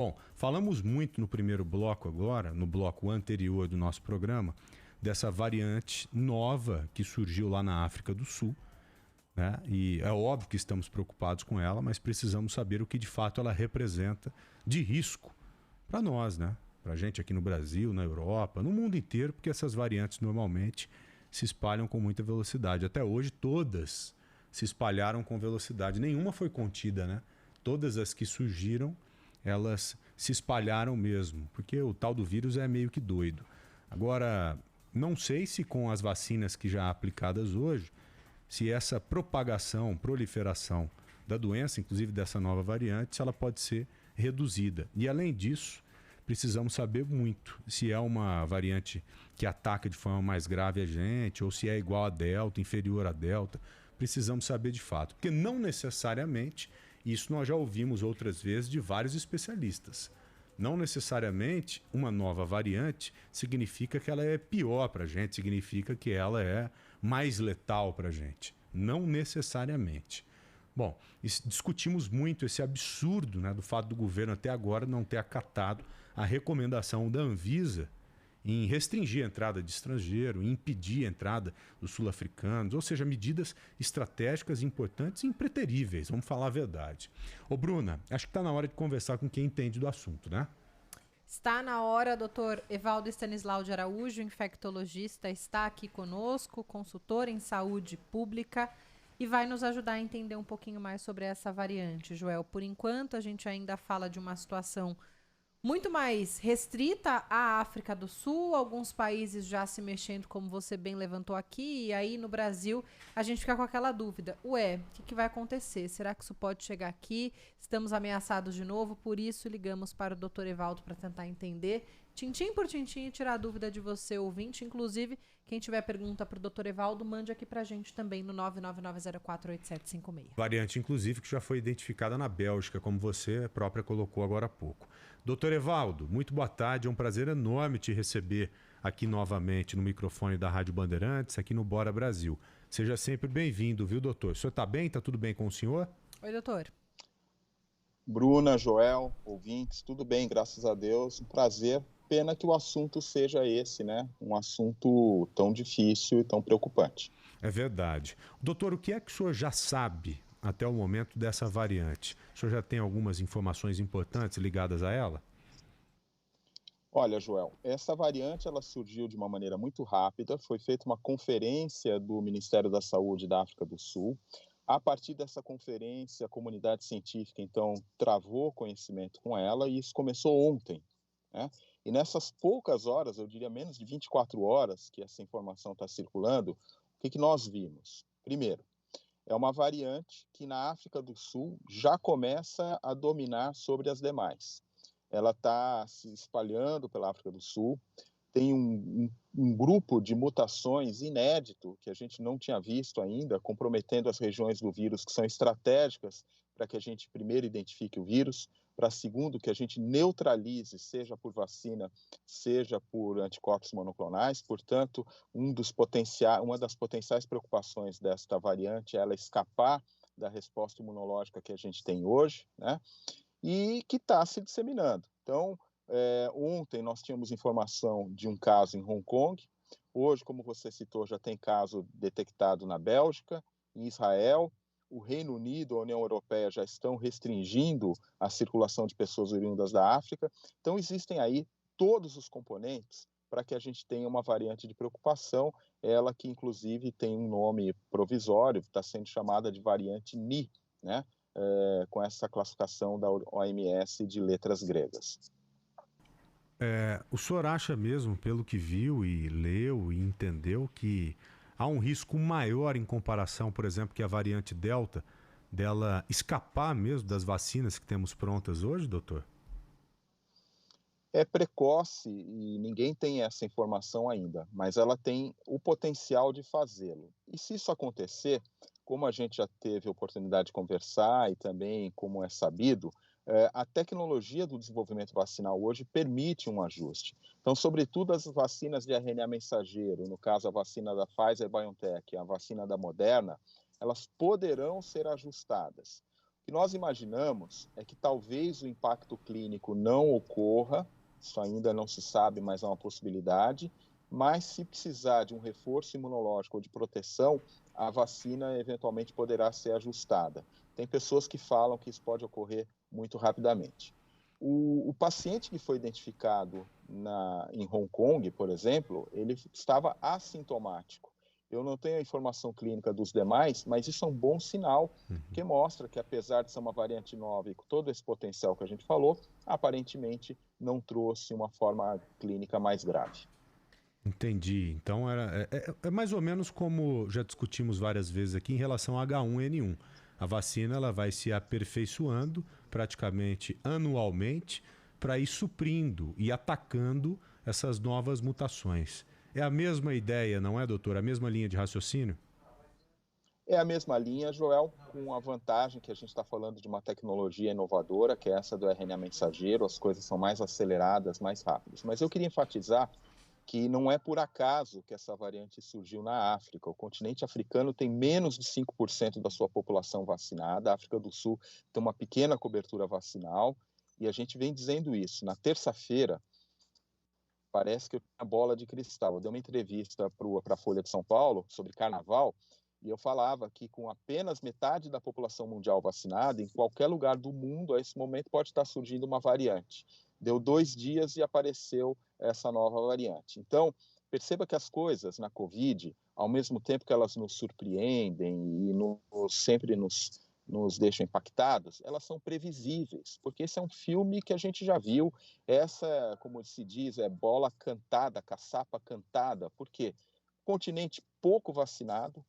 Bom, falamos muito no primeiro bloco agora, no bloco anterior do nosso programa, dessa variante nova que surgiu lá na África do Sul, né? E é óbvio que estamos preocupados com ela, mas precisamos saber o que de fato ela representa de risco para nós, né? Para a gente aqui no Brasil, na Europa, no mundo inteiro, porque essas variantes normalmente se espalham com muita velocidade. Até hoje, todas se espalharam com velocidade. Nenhuma foi contida, né? Todas as que surgiram, elas se espalharam mesmo, porque o tal do vírus é meio que doido. Agora, não sei se com as vacinas que já aplicadas hoje, se essa propagação, proliferação da doença, inclusive dessa nova variante, se ela pode ser reduzida. E além disso, precisamos saber muito se é uma variante que ataca de forma mais grave a gente, ou se é igual a Delta, inferior a Delta. Precisamos saber de fato, porque não necessariamente, isso nós já ouvimos outras vezes de vários especialistas, não necessariamente uma nova variante significa que ela é pior para a gente, significa que ela é mais letal para a gente. Não necessariamente. Bom, discutimos muito esse absurdo, né, do fato do governo até agora não ter acatado a recomendação da Anvisa em restringir a entrada de estrangeiro, em impedir a entrada dos sul-africanos, ou seja, medidas estratégicas importantes e impreteríveis, vamos falar a verdade. Ô Bruna, acho que está na hora de conversar com quem entende do assunto, né? Está na hora, doutor Evaldo Stanislau de Araújo, infectologista, está aqui conosco, consultor em saúde pública e vai nos ajudar a entender um pouquinho mais sobre essa variante, Joel. Por enquanto, a gente ainda fala de uma situação muito mais restrita à África do Sul, alguns países já se mexendo, como você bem levantou aqui, e aí no Brasil a gente fica com aquela dúvida, o que vai acontecer? Será que isso pode chegar aqui? Estamos ameaçados de novo, por isso ligamos para o Dr. Evaldo para tentar entender, tintim por tintim, e tirar a dúvida de você, ouvinte. Inclusive, quem tiver pergunta para o Dr. Evaldo, mande aqui para a gente também no 999048756. Variante, inclusive, que já foi identificada na Bélgica, como você própria colocou agora há pouco. Doutor Evaldo, muito boa tarde, é um prazer enorme te receber aqui novamente no microfone da Rádio Bandeirantes, aqui no Bora Brasil. Seja sempre bem-vindo, viu, doutor? O senhor está bem? Está tudo bem com o senhor? Oi, doutor. Bruna, Joel, ouvintes, tudo bem, graças a Deus, um prazer. Pena que o assunto seja esse, né? Um assunto tão difícil e tão preocupante. É verdade. Doutor, o que é que o senhor já sabe até o momento dessa variante? O senhor já tem algumas informações importantes ligadas a ela? Olha, Joel, essa variante ela surgiu de uma maneira muito rápida, foi feita uma conferência do Ministério da Saúde da África do Sul. A partir dessa conferência, a comunidade científica, então, travou conhecimento com ela e isso começou ontem, né? E nessas poucas horas, eu diria menos de 24 horas que essa informação está circulando, o que nós vimos? Primeiro, é uma variante que na África do Sul já começa a dominar sobre as demais. Ela está se espalhando pela África do Sul, tem um grupo de mutações inédito que a gente não tinha visto ainda, comprometendo as regiões do vírus que são estratégicas para que a gente primeiro identifique o vírus, para segundo que a gente neutralize, seja por vacina, seja por anticorpos monoclonais. Portanto, uma das potenciais preocupações desta variante é ela escapar da resposta imunológica que a gente tem hoje, né? E que está se disseminando. Então, ontem nós tínhamos informação de um caso em Hong Kong, hoje, como você citou, já tem caso detectado na Bélgica, em Israel, o Reino Unido, a União Europeia já estão restringindo a circulação de pessoas oriundas da África. Então, existem aí todos os componentes para que a gente tenha uma variante de preocupação, ela que inclusive tem um nome provisório, está sendo chamada de variante Ni, né? Com essa classificação da OMS de letras gregas. O senhor acha mesmo, pelo que viu e leu e entendeu, que há um risco maior em comparação, por exemplo, que a variante Delta, dela escapar mesmo das vacinas que temos prontas hoje, doutor? É precoce e ninguém tem essa informação ainda, mas ela tem o potencial de fazê-lo. E se isso acontecer, como a gente já teve a oportunidade de conversar e também como é sabido, a tecnologia do desenvolvimento vacinal hoje permite um ajuste. Então, sobretudo as vacinas de RNA mensageiro, no caso a vacina da Pfizer-BioNTech e a vacina da Moderna, elas poderão ser ajustadas. O que nós imaginamos é que talvez o impacto clínico não ocorra, isso ainda não se sabe, mas é uma possibilidade, mas se precisar de um reforço imunológico ou de proteção, a vacina eventualmente poderá ser ajustada. Tem pessoas que falam que isso pode ocorrer muito rapidamente. O paciente que foi identificado em Hong Kong, por exemplo, ele estava assintomático. Eu não tenho a informação clínica dos demais, mas isso é um bom sinal, que mostra que, apesar de ser uma variante nova e com todo esse potencial que a gente falou, aparentemente não trouxe uma forma clínica mais grave. Entendi. Então é mais ou menos como já discutimos várias vezes aqui em relação ao H1N1. A vacina ela vai se aperfeiçoando praticamente anualmente para ir suprindo e atacando essas novas mutações. É a mesma ideia, não é, doutor? A mesma linha de raciocínio? É a mesma linha, Joel, com a vantagem que a gente está falando de uma tecnologia inovadora, que é essa do RNA mensageiro, as coisas são mais aceleradas, mais rápidas. Mas eu queria enfatizar que não é por acaso que essa variante surgiu na África. O continente africano tem menos de 5% da sua população vacinada, a África do Sul tem uma pequena cobertura vacinal, e a gente vem dizendo isso. Na terça-feira, parece que eu tinha a bola de cristal. Eu dei uma entrevista para a Folha de São Paulo sobre carnaval, e eu falava que com apenas metade da população mundial vacinada, em qualquer lugar do mundo, a esse momento pode estar surgindo uma variante. Deu 2 dias e apareceu essa nova variante. Então, perceba que as coisas na Covid, ao mesmo tempo que elas nos surpreendem e sempre nos deixam impactados, elas são previsíveis, porque esse é um filme que a gente já viu, essa, como se diz, é bola cantada, caçapa cantada, porque continente pouco vacinado,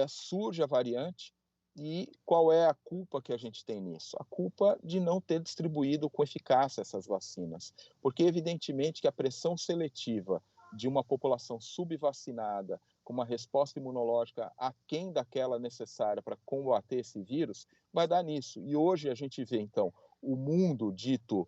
surge a variante, e qual é a culpa que a gente tem nisso? A culpa de não ter distribuído com eficácia essas vacinas. Porque, evidentemente, que a pressão seletiva de uma população subvacinada, com uma resposta imunológica aquém daquela necessária para combater esse vírus, vai dar nisso. E hoje a gente vê, então, o mundo dito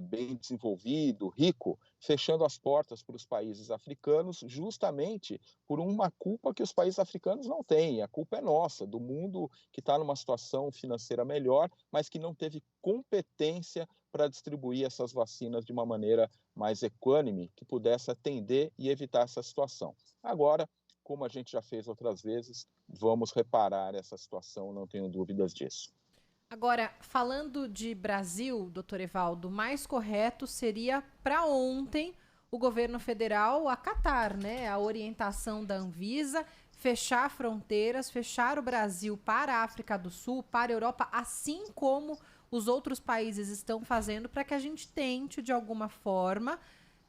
bem desenvolvido, rico, fechando as portas para os países africanos, justamente por uma culpa que os países africanos não têm. A culpa é nossa, do mundo que está numa situação financeira melhor, mas que não teve competência para distribuir essas vacinas de uma maneira mais equânime, que pudesse atender e evitar essa situação. Agora, como a gente já fez outras vezes, vamos reparar essa situação, não tenho dúvidas disso. Agora, falando de Brasil, doutor Evaldo, o mais correto seria para ontem o governo federal acatar, né, a orientação da Anvisa, fechar fronteiras, fechar o Brasil para a África do Sul, para a Europa, assim como os outros países estão fazendo, para que a gente tente, de alguma forma,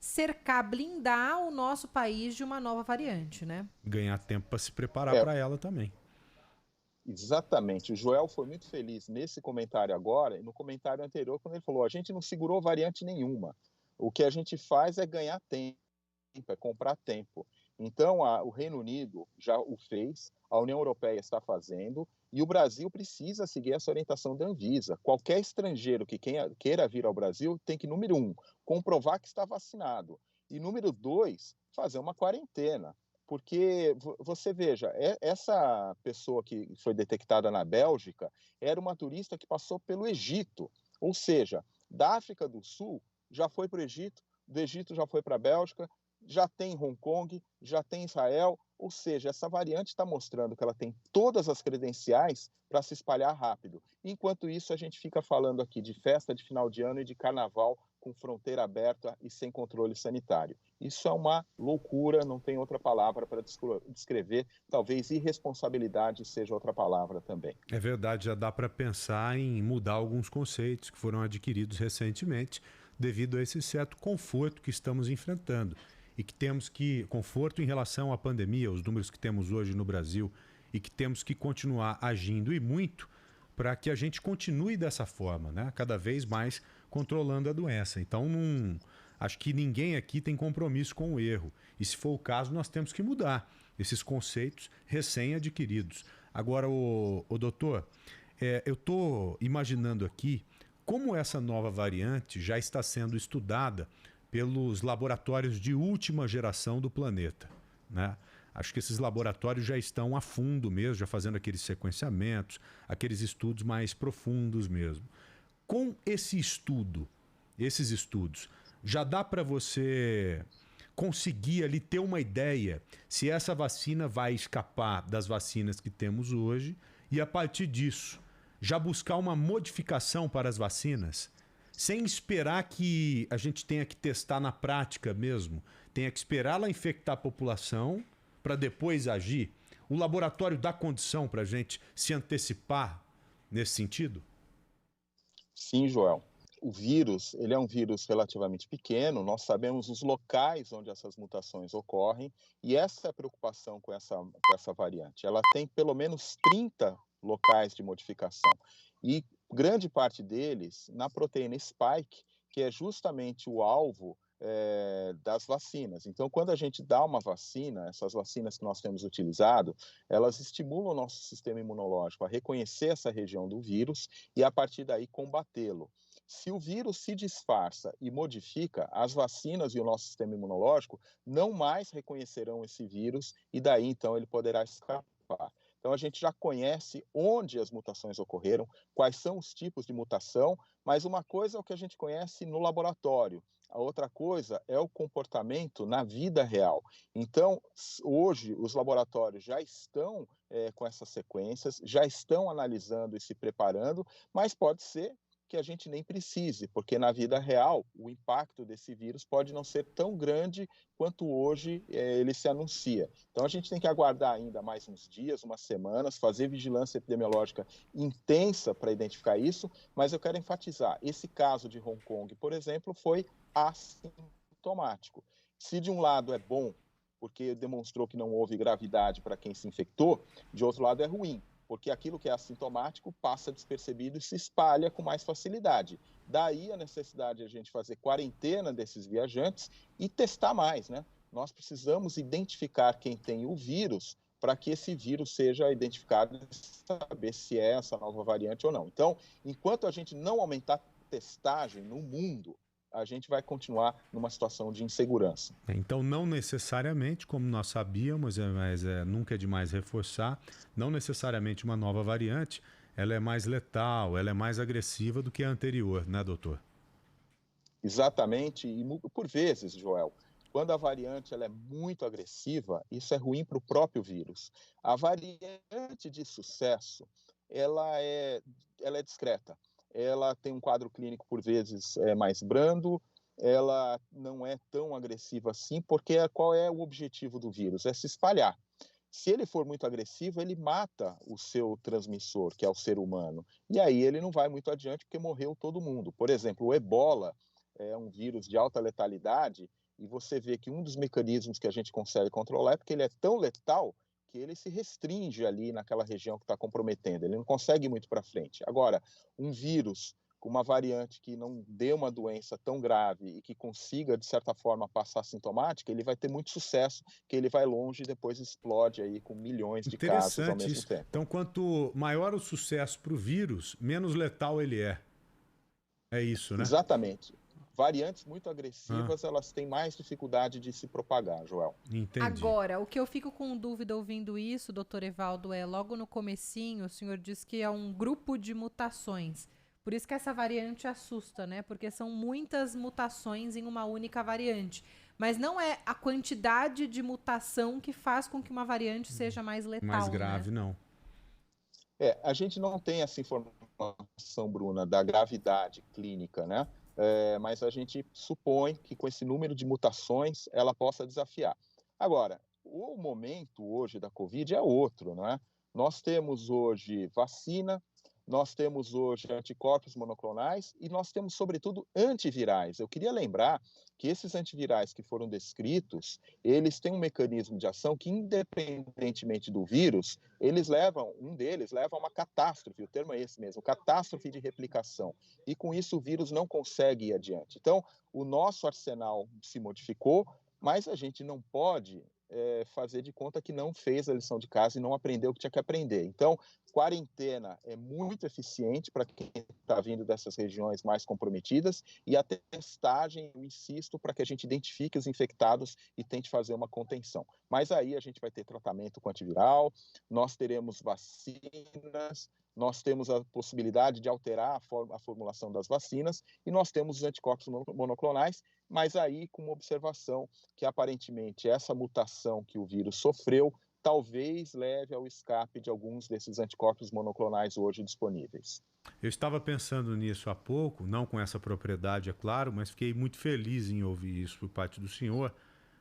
cercar, blindar o nosso país de uma nova variante, né? Ganhar tempo para se preparar para ela também. Exatamente. O Joel foi muito feliz nesse comentário agora e no comentário anterior, quando ele falou: a gente não segurou variante nenhuma. O que a gente faz é ganhar tempo, é comprar tempo. Então, o Reino Unido já o fez, a União Europeia está fazendo, e o Brasil precisa seguir essa orientação da Anvisa. Qualquer estrangeiro que queira vir ao Brasil tem que, número 1, comprovar que está vacinado, e número 2, fazer uma quarentena. Porque, você veja, essa pessoa que foi detectada na Bélgica era uma turista que passou pelo Egito, ou seja, da África do Sul já foi para o Egito, do Egito já foi para a Bélgica, já tem Hong Kong, já tem Israel, ou seja, essa variante está mostrando que ela tem todas as credenciais para se espalhar rápido. Enquanto isso, a gente fica falando aqui de festa de final de ano e de carnaval com fronteira aberta e sem controle sanitário. Isso é uma loucura, não tem outra palavra para descrever, talvez irresponsabilidade seja outra palavra também. É verdade, já dá para pensar em mudar alguns conceitos que foram adquiridos recentemente devido a esse certo conforto que estamos enfrentando. E que temos que, conforto em relação à pandemia, os números que temos hoje no Brasil, e que temos que continuar agindo e muito para que a gente continue dessa forma, né? Cada vez mais controlando a doença. Então, acho que ninguém aqui tem compromisso com o erro. E se for o caso, nós temos que mudar esses conceitos recém-adquiridos. Agora, o doutor, eu estou imaginando aqui como essa nova variante já está sendo estudada pelos laboratórios de última geração do planeta, né? Acho que esses laboratórios já estão a fundo mesmo, já fazendo aqueles sequenciamentos, aqueles estudos mais profundos mesmo. Com esse estudo, esses estudos, já dá para você conseguir ali ter uma ideia se essa vacina vai escapar das vacinas que temos hoje e, a partir disso, já buscar uma modificação para as vacinas, sem esperar que a gente tenha que testar na prática mesmo, tenha que esperar ela infectar a população para depois agir. O laboratório dá condição para a gente se antecipar nesse sentido? Sim, Joel. O vírus, ele é um vírus relativamente pequeno, nós sabemos os locais onde essas mutações ocorrem, e essa é a preocupação com essa variante. Ela tem pelo menos 30 locais de modificação, e grande parte deles na proteína spike, que é justamente o alvo das vacinas. Então, quando a gente dá uma vacina, essas vacinas que nós temos utilizado, elas estimulam o nosso sistema imunológico a reconhecer essa região do vírus e, a partir daí, combatê-lo. Se o vírus se disfarça e modifica, as vacinas e o nosso sistema imunológico não mais reconhecerão esse vírus e daí, então, ele poderá escapar. Então, a gente já conhece onde as mutações ocorreram, quais são os tipos de mutação, mas uma coisa é o que a gente conhece no laboratório, a outra coisa é o comportamento na vida real. Então, hoje, os laboratórios já estão com essas sequências, já estão analisando e se preparando, mas pode ser que a gente nem precise, porque na vida real o impacto desse vírus pode não ser tão grande quanto hoje ele se anuncia. Então a gente tem que aguardar ainda mais uns dias, umas semanas, fazer vigilância epidemiológica intensa para identificar isso, mas eu quero enfatizar, esse caso de Hong Kong, por exemplo, foi assintomático. Se de um lado é bom, porque demonstrou que não houve gravidade para quem se infectou, de outro lado é ruim, porque aquilo que é assintomático passa despercebido e se espalha com mais facilidade. Daí a necessidade de a gente fazer quarentena desses viajantes e testar mais, né? Nós precisamos identificar quem tem o vírus para que esse vírus seja identificado e saber se é essa nova variante ou não. Então, enquanto a gente não aumentar a testagem no mundo, a gente vai continuar numa situação de insegurança. Então, não necessariamente, como nós sabíamos, mas nunca é demais reforçar, não necessariamente uma nova variante, ela é mais letal, ela é mais agressiva do que a anterior, né, doutor? Exatamente, e por vezes, Joel, quando a variante ela é muito agressiva, isso é ruim para o próprio vírus. A variante de sucesso, ela é discreta. Ela tem um quadro clínico, por vezes, mais brando, ela não é tão agressiva assim, porque qual é o objetivo do vírus? É se espalhar. Se ele for muito agressivo, ele mata o seu transmissor, que é o ser humano, e aí ele não vai muito adiante, porque morreu todo mundo. Por exemplo, o ebola é um vírus de alta letalidade, e você vê que um dos mecanismos que a gente consegue controlar é porque ele é tão letal que ele se restringe ali naquela região que está comprometendo, ele não consegue ir muito para frente. Agora, um vírus com uma variante que não dê uma doença tão grave e que consiga, de certa forma, passar sintomática, ele vai ter muito sucesso, que ele vai longe e depois explode aí com milhões de casos ao mesmo tempo. Então, quanto maior o sucesso para o vírus, menos letal ele é. É isso, né? Exatamente. Variantes muito agressivas, elas têm mais dificuldade de se propagar, Joel. Entendi. Agora, o que eu fico com dúvida ouvindo isso, doutor Evaldo, logo no comecinho, o senhor disse que é um grupo de mutações. Por isso que essa variante assusta, né? Porque são muitas mutações em uma única variante. Mas não é a quantidade de mutação que faz com que uma variante seja mais letal, mais grave, né? não. A gente não tem essa informação, Bruna, da gravidade clínica, né? Mas a gente supõe que com esse número de mutações ela possa desafiar. Agora, o momento hoje da Covid é outro, não é? Nós temos hoje vacina, nós temos hoje anticorpos monoclonais e nós temos, sobretudo, antivirais. Eu queria lembrar que esses antivirais que foram descritos, eles têm um mecanismo de ação que, independentemente do vírus, um deles leva a uma catástrofe, o termo é esse mesmo, catástrofe de replicação. E com isso o vírus não consegue ir adiante. Então, o nosso arsenal se modificou, mas a gente não pode fazer de conta que não fez a lição de casa e não aprendeu o que tinha que aprender. Então, quarentena é muito eficiente para quem está vindo dessas regiões mais comprometidas, e a testagem, eu insisto, para que a gente identifique os infectados e tente fazer uma contenção. Mas aí a gente vai ter tratamento com antiviral, nós teremos vacinas, nós temos a possibilidade de alterar a formulação das vacinas e nós temos os anticorpos monoclonais, mas aí com uma observação que aparentemente essa mutação que o vírus sofreu talvez leve ao escape de alguns desses anticorpos monoclonais hoje disponíveis. Eu estava pensando nisso há pouco, não com essa propriedade, é claro, mas fiquei muito feliz em ouvir isso por parte do senhor,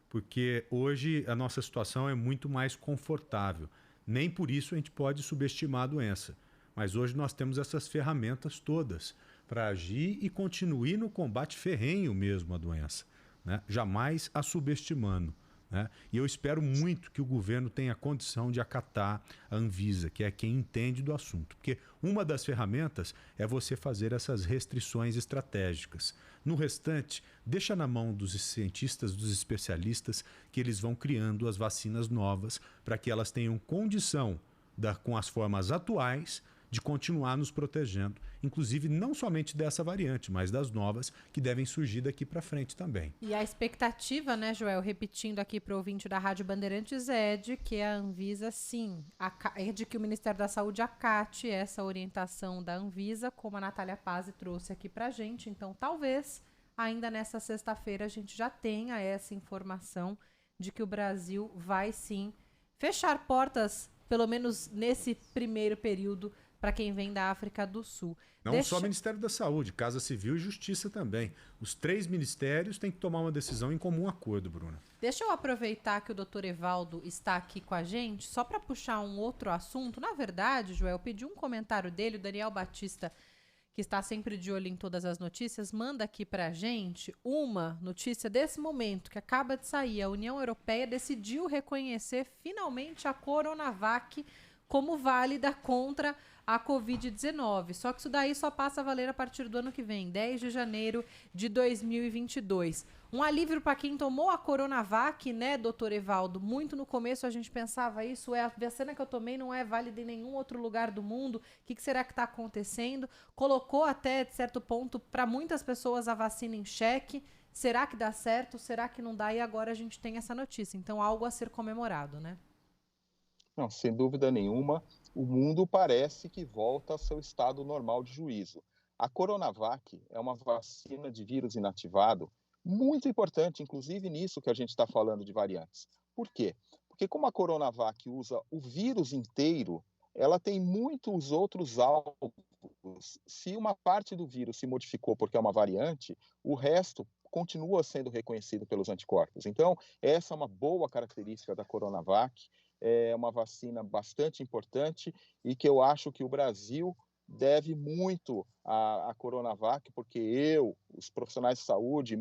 porque hoje a nossa situação é muito mais confortável. Nem por isso a gente pode subestimar a doença. Mas hoje nós temos essas ferramentas todas para agir e continuar no combate ferrenho mesmo à doença, né? Jamais a subestimando, né? E eu espero muito que o governo tenha condição de acatar a Anvisa, que é quem entende do assunto. Porque uma das ferramentas é você fazer essas restrições estratégicas. No restante, deixa na mão dos cientistas, dos especialistas, que eles vão criando as vacinas novas para que elas tenham condição, com as formas atuais, de continuar nos protegendo, inclusive não somente dessa variante, mas das novas que devem surgir daqui para frente também. E a expectativa, né, Joel, repetindo aqui para o ouvinte da Rádio Bandeirantes, é de que a Anvisa, sim, é de que o Ministério da Saúde acate essa orientação da Anvisa, como a Natália Pazzi trouxe aqui para a gente. Então, talvez, ainda nessa sexta-feira, a gente já tenha essa informação de que o Brasil vai, sim, fechar portas, pelo menos nesse primeiro período, para quem vem da África do Sul. Não só o Ministério da Saúde, Casa Civil e Justiça também. Os 3 ministérios têm que tomar uma decisão em comum acordo, Bruna. Deixa eu aproveitar que o doutor Evaldo está aqui com a gente, só para puxar um outro assunto. Na verdade, Joel, eu pedi um comentário dele, o Daniel Batista, que está sempre de olho em todas as notícias, manda aqui para a gente uma notícia desse momento, que acaba de sair. A União Europeia decidiu reconhecer finalmente a Coronavac como válida contra a Covid-19. Só que isso daí só passa a valer a partir do ano que vem, 10 de janeiro de 2022. Um alívio para quem tomou a Coronavac, né, doutor Evaldo? Muito no começo a gente pensava isso, a vacina que eu tomei não é válida em nenhum outro lugar do mundo, o que será que está acontecendo? Colocou até, de certo ponto, para muitas pessoas a vacina em xeque. Será que dá certo? Será que não dá? E agora a gente tem essa notícia. Então, algo a ser comemorado, né? Não, sem dúvida nenhuma, o mundo parece que volta ao seu estado normal de juízo. A Coronavac é uma vacina de vírus inativado muito importante, inclusive nisso que a gente está falando de variantes. Por quê? Porque como a Coronavac usa o vírus inteiro, ela tem muitos outros alvos. Se uma parte do vírus se modificou porque é uma variante, o resto continua sendo reconhecido pelos anticorpos. Então, essa é uma boa característica da Coronavac. É uma vacina bastante importante e que eu acho que o Brasil deve muito à Coronavac, porque os profissionais de saúde,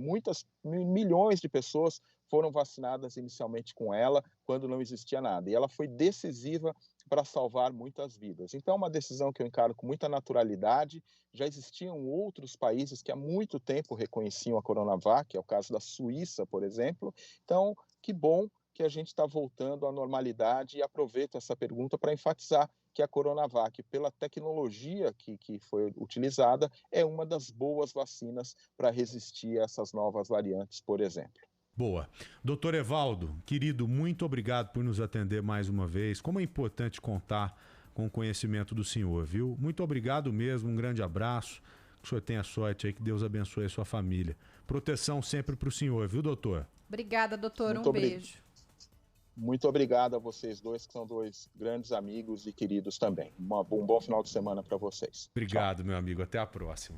milhões de pessoas foram vacinadas inicialmente com ela, quando não existia nada. E ela foi decisiva para salvar muitas vidas. Então, é uma decisão que eu encaro com muita naturalidade. Já existiam outros países que há muito tempo reconheciam a Coronavac, é o caso da Suíça, por exemplo. Então, que bom que a gente está voltando à normalidade, e aproveito essa pergunta para enfatizar que a Coronavac, pela tecnologia que foi utilizada, é uma das boas vacinas para resistir a essas novas variantes, por exemplo. Boa. Doutor Evaldo, querido, muito obrigado por nos atender mais uma vez. Como é importante contar com o conhecimento do senhor, viu? Muito obrigado mesmo, um grande abraço. Que o senhor tenha sorte aí, que Deus abençoe a sua família. Proteção sempre para o senhor, viu, doutor? Obrigada, doutor. Muito beijo. Muito obrigado a vocês dois, que são dois grandes amigos e queridos também. Um bom final de semana para vocês. Obrigado, meu amigo. Até a próxima.